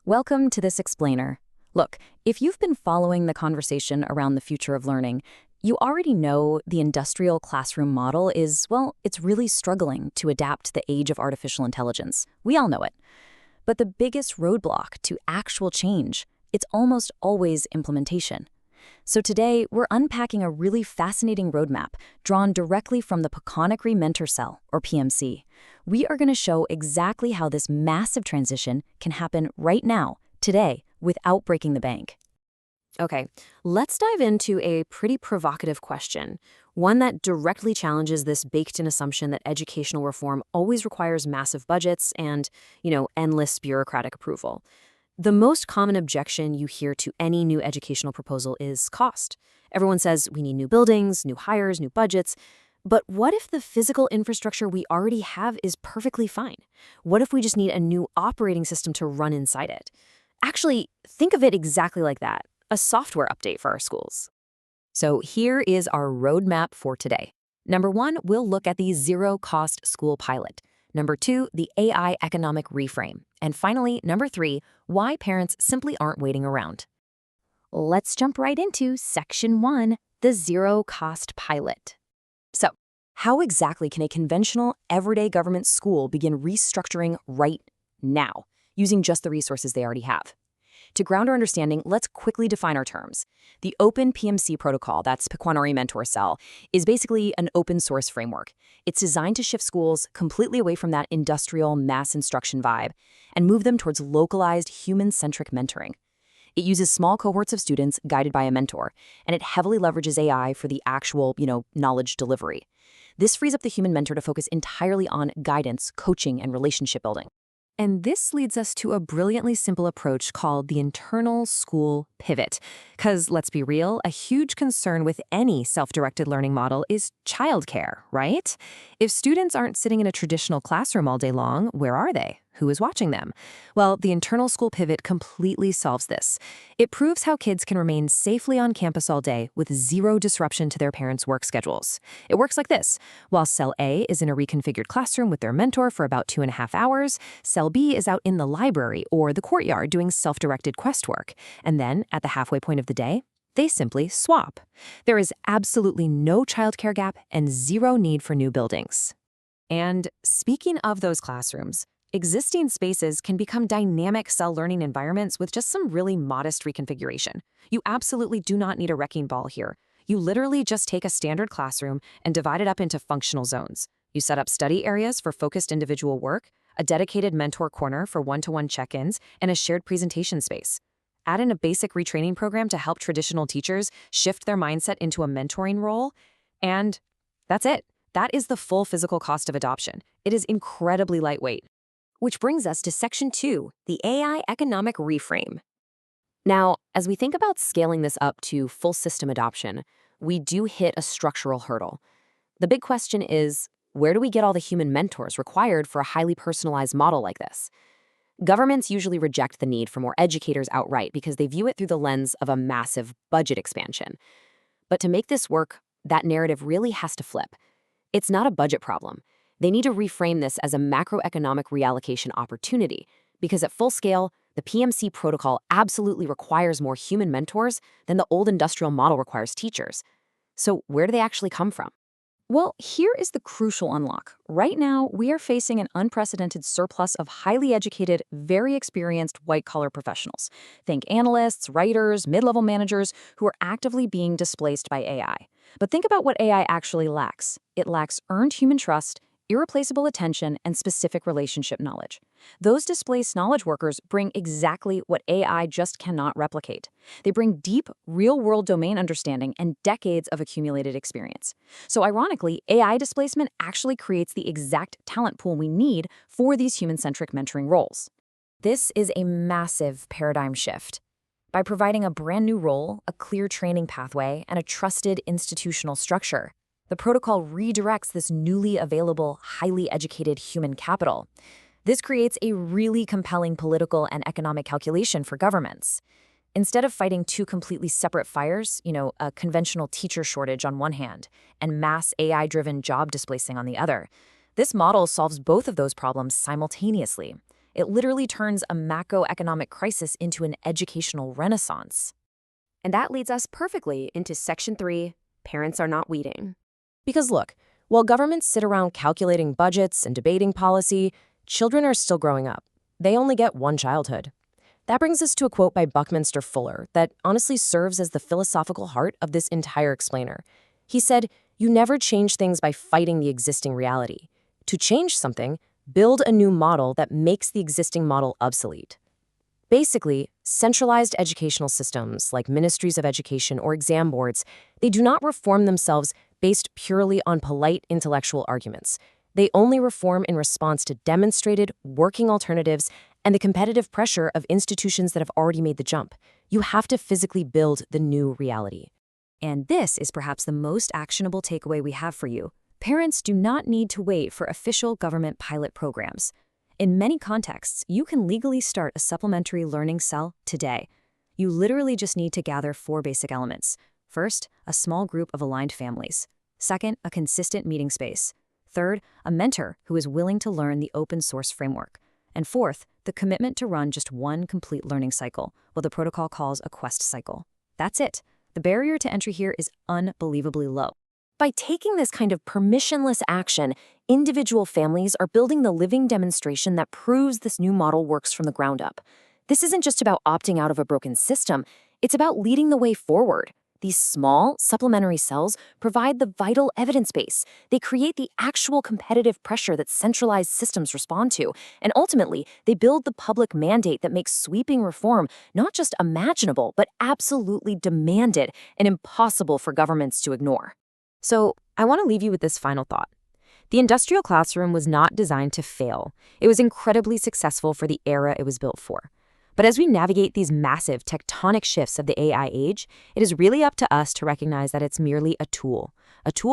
Welcome to this explainer. Look, if you've been following the conversation around the future of learning, you already know the industrial classroom model is, well, it's really struggling to adapt to the age of artificial intelligence. We all know it. But the biggest roadblock to actual change, it's almost always implementation. So today, we're unpacking a really fascinating roadmap drawn directly from the Peconic Mentor Cell, or PMC. We are going to show exactly how this massive transition can happen right now, today, without breaking the bank. Okay, let's dive into a pretty provocative question, one that directly challenges this baked-in assumption that educational reform always requires massive budgets and, endless bureaucratic approval. The most common objection you hear to any new educational proposal is cost. Everyone says we need new buildings, new hires, new budgets. But what if the physical infrastructure we already have is perfectly fine? What if we just need a new operating system to run inside it? Actually, think of it exactly like that, a software update for our schools. So here is our roadmap for today. Number 1, we'll look at the zero-cost school pilot. Number 2, the AI economic reframe. And finally, number 3, why parents simply aren't waiting around. Let's jump right into Section 1, the zero-cost pilot. So, how exactly can a conventional, everyday government school begin restructuring right now, using just the resources they already have? To ground our understanding, let's quickly define our terms. The Open PMC Protocol, that's Peconic Mentor Cell, is basically an open source framework. It's designed to shift schools completely away from that industrial mass instruction vibe and move them towards localized, human-centric mentoring. It uses small cohorts of students guided by a mentor, and it heavily leverages AI for the actual, knowledge delivery. This frees up the human mentor to focus entirely on guidance, coaching, and relationship building. And this leads us to a brilliantly simple approach called the internal school pivot. Because let's be real, a huge concern with any self-directed learning model is childcare, right? If students aren't sitting in a traditional classroom all day long, where are they? Who is watching them? Well, the internal school pivot completely solves this. It proves how kids can remain safely on campus all day with zero disruption to their parents' work schedules. It works like this. While Cell A is in a reconfigured classroom with their mentor for about 2.5 hours, Cell B is out in the library or the courtyard doing self-directed quest work. And then, at the halfway point of the day, they simply swap. There is absolutely no childcare gap and zero need for new buildings. And speaking of those classrooms, existing spaces can become dynamic cell learning environments with just some really modest reconfiguration. You absolutely do not need a wrecking ball here. You literally just take a standard classroom and divide it up into functional zones. You set up study areas for focused individual work, a dedicated mentor corner for one-to-one check-ins, and a shared presentation space. Add in a basic retraining program to help traditional teachers shift their mindset into a mentoring role, and that's it. That is the full physical cost of adoption. It is incredibly lightweight. Which brings us to Section 2, the AI economic reframe. Now, as we think about scaling this up to full system adoption, we do hit a structural hurdle. The big question is, where do we get all the human mentors required for a highly personalized model like this? Governments usually reject the need for more educators outright because they view it through the lens of a massive budget expansion. But to make this work, that narrative really has to flip. It's not a budget problem. They need to reframe this as a macroeconomic reallocation opportunity, because at full scale, the PMC protocol absolutely requires more human mentors than the old industrial model requires teachers. So where do they actually come from? Well, here is the crucial unlock. Right now, we are facing an unprecedented surplus of highly educated, very experienced white-collar professionals. Think analysts, writers, mid-level managers who are actively being displaced by AI. But think about what AI actually lacks. It lacks earned human trust, irreplaceable attention, and specific relationship knowledge. Those displaced knowledge workers bring exactly what AI just cannot replicate. They bring deep, real-world domain understanding and decades of accumulated experience. So ironically, AI displacement actually creates the exact talent pool we need for these human-centric mentoring roles. This is a massive paradigm shift. By providing a brand new role, a clear training pathway, and a trusted institutional structure, the protocol redirects this newly available, highly educated human capital. This creates a really compelling political and economic calculation for governments. Instead of fighting two completely separate fires, a conventional teacher shortage on one hand and mass AI-driven job displacing on the other, this model solves both of those problems simultaneously. It literally turns a macroeconomic crisis into an educational renaissance. And that leads us perfectly into Section 3, Parents Are Not Weeding. Because look, while governments sit around calculating budgets and debating policy, children are still growing up. They only get one childhood. That brings us to a quote by Buckminster Fuller that honestly serves as the philosophical heart of this entire explainer. He said, "You never change things by fighting the existing reality. To change something, build a new model that makes the existing model obsolete." Basically, centralized educational systems like ministries of education or exam boards, they do not reform themselves based purely on polite intellectual arguments. They only reform in response to demonstrated, working alternatives and the competitive pressure of institutions that have already made the jump. You have to physically build the new reality. And this is perhaps the most actionable takeaway we have for you. Parents do not need to wait for official government pilot programs. In many contexts, you can legally start a supplementary learning cell today. You literally just need to gather 4 basic elements. First, a small group of aligned families. Second, a consistent meeting space. Third, a mentor who is willing to learn the open source framework. And fourth, the commitment to run just one complete learning cycle, what the protocol calls a quest cycle. That's it. The barrier to entry here is unbelievably low. By taking this kind of permissionless action, individual families are building the living demonstration that proves this new model works from the ground up. This isn't just about opting out of a broken system, it's about leading the way forward. These small, supplementary cells provide the vital evidence base. They create the actual competitive pressure that centralized systems respond to, and ultimately, they build the public mandate that makes sweeping reform not just imaginable, but absolutely demanded and impossible for governments to ignore. So, I want to leave you with this final thought. The industrial classroom was not designed to fail. It was incredibly successful for the era it was built for. But as we navigate these massive tectonic shifts of the AI age, it is really up to us to recognize that it's merely a tool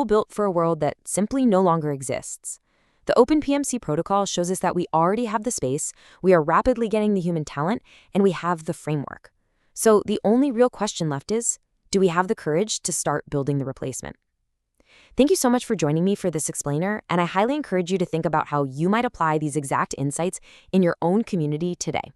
built for a world that simply no longer exists. The Open PMC Protocol shows us that we already have the space, we are rapidly getting the human talent, and we have the framework. So the only real question left is, do we have the courage to start building the replacement? Thank you so much for joining me for this explainer, and I highly encourage you to think about how you might apply these exact insights in your own community today.